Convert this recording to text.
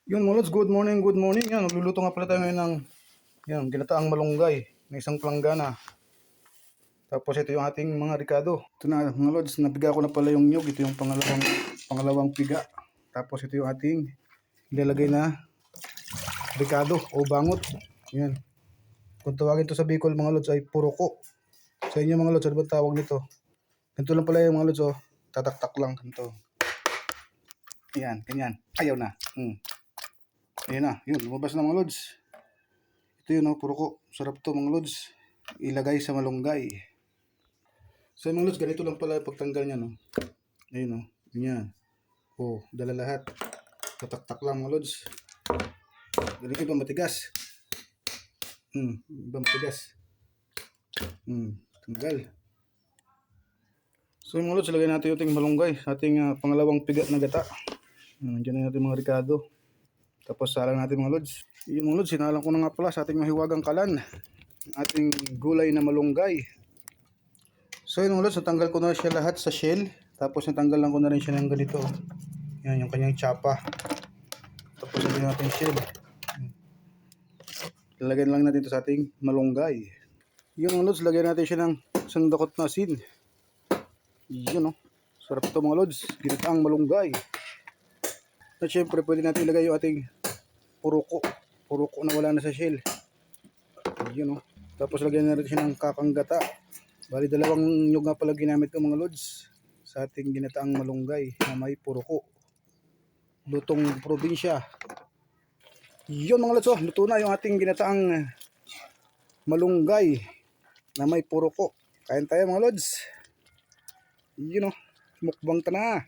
Yun mga lods, good morning, good morning. Yan, nagluluto nga pala tayo ngayon ng ginataang malunggay na isang planggana. Tapos ito yung ating mga ricado. Ito na mga lods, napiga ko na pala yung nyug. Ito yung pangalawang piga. Tapos ito yung ating ilalagay na ricado o bangot. Yan. Kung tawagin to sa Bicol mga lods ay puroko. Sa inyo mga lods, ano ba tawag nito? Ganito lang pala yung mga lods, oh. Tataktak lang ganito. Yan, ganyan. Ayaw na. Ayan na, yun, lumabas na mga lods. Ito yun, puro ko. Sarap to mga lods. Ilagay sa malunggay. So mga lods, ganito lang pala pagtanggal niya, no. Ayun, no. Ganyan. Dala lahat. Tatak-tak lang mga lods. Ganito iba matigas. Iba matigas. Tanggal. So mga lods, lagay natin yung ating malunggay sa ating pangalawang piga na gata. Diyan na natin mga ricado. Tapos salang natin mga lods. Yung mga lods, sinalang ko na nga pala sa ating mahiwagang kalan. Ating gulay na malunggay. So yun mga lods, natanggal ko na siya lahat sa shell. Tapos natanggal lang ko na rin siya ng ganito. Yan yung kanyang tsapa. Tapos lagyan natin shell. Lalagyan lang natin ito sa ating malunggay. Yung mga lods, lagyan natin siya ng isang dakot na asin. Yun, sarap ito mga lods. Ginataang malunggay. At syempre pwede natin ilagay yung ating puroko na wala na sa shell. Yun, tapos lagyan natin siya ng kakanggata. Bali dalawang nyug nga pala ginamit ko mga lods sa ating ginataang malunggay na may puroko. Lutong probinsya. Yun mga lods, luto na yung ating ginataang malunggay na may puroko. Kain tayo mga lods. Yun, mukbang ta na.